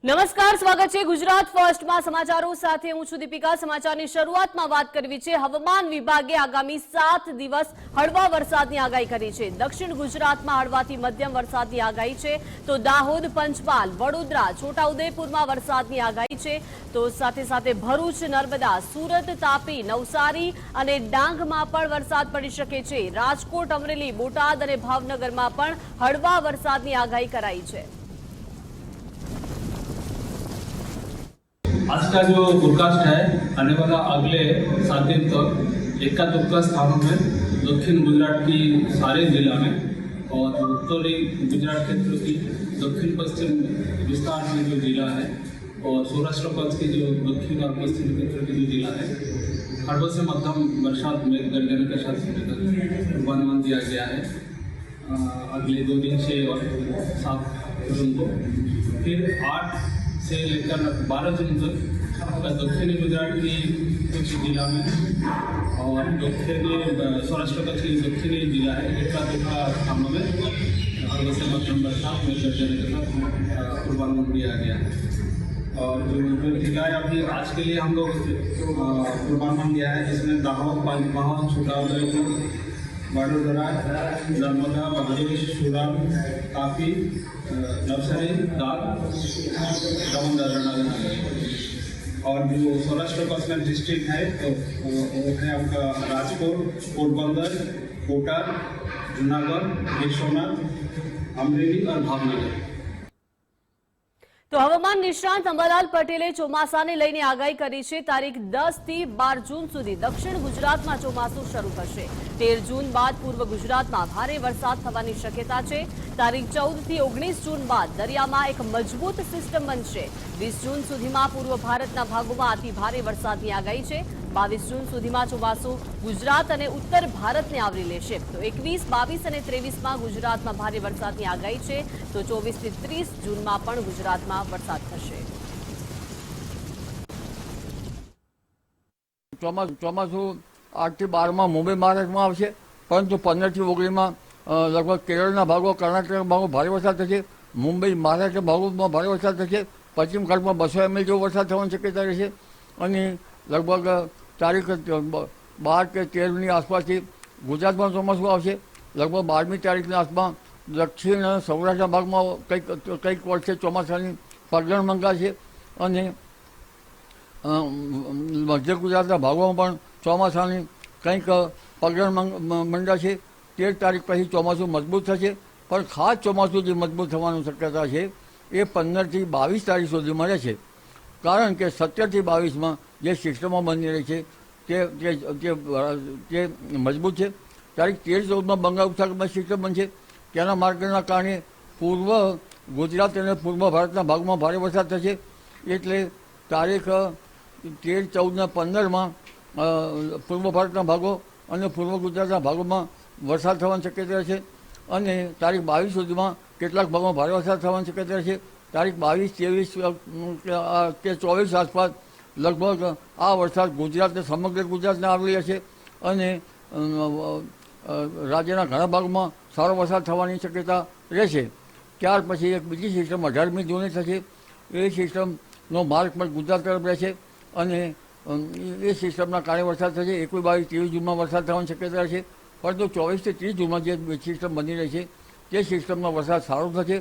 નમસ્કાર, સ્વાગત છે ગુજરાત ફર્સ્ટમાં સમાચારો સાથે હું છું દીપિકા। સમાચારની શરૂઆતમાં વાત કરવી છે। હવામાન વિભાગે આગામી 7 દિવસ હળવા વરસાદની આગાહી કરી છે। દક્ષિણ ગુજરાતમાં હળવાથી મધ્યમ વરસાદની આગાહી છે, તો દાહોદ, પંચમહાલ, વડોદરા, છોટાઉદેપુરમાં વરસાદની આગાહી છે, તો સાથે સાથે ભરૂચ, નર્મદા, સુરત, તાપી, નવસારી અને ડાંગમાં પણ વરસાદ પડી શકે છે। રાજકોટ, અમરેલી, બોટાદ અને ભાવનગરમાં પણ હળવા વરસાદની આગાહી કરાઈ છે। आज का जो फोरकास्ट है आने वाला अगले 7 दिन तक इक्का दुक्का स्थानों में दक्षिण गुजरात की सारे जिला में और उत्तरी गुजरात क्षेत्र की दक्षिण पश्चिम विस्तार में जो जिला है और सौराष्ट्र कच्छ के जो दक्षिण और पश्चिम क्षेत्र के जो जिला है हल्के से मध्यम बरसात में गर्जन के साथ पूर्वानुमान दिया गया है अगले 2 दिन से और 7 जून को। फिर 8 से लेकर 12 जून तक दक्षिणी गुजरात की कुछ जिला में और दक्षिणी सौराष्ट्र कच्छ की दक्षिणी जिला है इतना दुखा स्थानों में हल्के से मध्यम बरसात में गर्जन के साथ पूर्वानुमान दिया गया है। और जो जिला अभी आज के लिए हम लोग पूर्वानुमान दिया है जिसमें दाहोद, पंचमहाल, छोटाउदेपुर, वडोदरा, नर्मदा, भरूच, सूरत, तापी, नवसारी, दाग, दमन, और जो सौराष्ट्र कच्छ में डिस्ट्रिक्ट है तो वो है आपका राजकोट, पोरबंदर, बोटाद, जूनागढ़, गीर सोमनाथ, अमरेली और भावनगर। તો હવામાન નિષ્ણાંત અંબાલાલ પટેલે ચોમાસાને લઈને આગાહી કરી છે। તારીખ 10 થી 12 જૂન સુધી દક્ષિણ ગુજરાતમાં ચોમાસું શરૂ થશે। 13 જૂન બાદ પૂર્વ ગુજરાતમાં ભારે વરસાદ થવાની શક્યતા છે। તારીખ 14 થી 19 જૂન બાદ દરિયામાં એક મજબૂત સિસ્ટમ બનશે। 20 જૂન સુધીમાં પૂર્વ ભારતના ભાગોમાં અતિ ભારે વરસાદની આગાહી છે। 22 જૂન સુધીમાં ચોમાસું ગુજરાત અને ઉત્તર ભારતને આવરી લેશે। તો 21, 22 અને 23માં ગુજરાતમાં ભારે વરસાદની આગાહી છે, તો 24 થી 30 જૂનમાં પણ ગુજરાતમાં વરસાદ થશે। ચોમાસું 8 થી 12 માં મુંબઈ મહારાષ્ટ્રમાં આવશે, પરંતુ 15 થી 19 માં લગભગ કેરળના ભાગો, કર્ણાટકના ભાગો ભારે વરસાદ થશે। મુંબઈ મહારાષ્ટ્ર ભાગોમાં ભારે વરસાદ થશે। પશ્ચિમ ઘાટમાં 200 mm જેવો વરસાદ થવાની શક્યતા રહેશે અને લગભગ તારીખ 12 કે 13ની આસપાસથી ગુજરાતમાં ચોમાસું આવશે। લગભગ 12મી તારીખની આસપાસ દક્ષિણ સૌરાષ્ટ્રના ભાગમાં કંઈક વર્ષે ચોમાસાની પગરણ મંગાશે અને મધ્ય ગુજરાતના ભાગોમાં પણ ચોમાસાની કંઈક પગરણ મંડાશે। 13 તારીખ પછી ચોમાસું મજબૂત થશે, પણ ખાસ ચોમાસું જે મજબૂત થવાની શક્યતા છે એ 15 થી 22 તારીખ સુધીમાં રહેશે, કારણ કે 17 થી 22માં જે સિસ્ટમો બની રહી છે તે મજબૂત છે। તારીખ 13-14માં બંગાળ ઉપસાગરમાં સિસ્ટમ બનશે, તેના માર્ગના કારણે પૂર્વ ગુજરાત અને પૂર્વ ભારતના ભાગમાં ભારે વરસાદ થશે। એટલે તારીખ 13, 14 અને 15માં પૂર્વ ભારતના ભાગો અને પૂર્વ ગુજરાતના ભાગોમાં વરસાદ થવાની શક્યતા રહેશે અને તારીખ 22 સુધીમાં કેટલાક ભાગોમાં ભારે વરસાદ થવાની શક્યતા રહેશે। તારીખ 22, 23 કે 24 આસપાસ લગભગ આ વરસાદ ગુજરાતને સમગ્ર ગુજરાતને આવરી લેશે અને રાજ્યના ઘણા ભાગોમાં સારો વરસાદ થવાની શક્યતા રહેશે। ત્યાર પછી એક બીજી સિસ્ટમ 18મી જૂને થશે। એ સિસ્ટમનો માર્ગ પણ ગુજરાત તરફ રહેશે અને એ સિસ્ટમના કારણે વરસાદ થશે। 21, 22, 23 જૂનમાં વરસાદ થવાની શક્યતા રહેશે, પરંતુ 24 થી 30 જૂનમાં જે સિસ્ટમ બની રહી છે તે સિસ્ટમનો વરસાદ સારો થશે।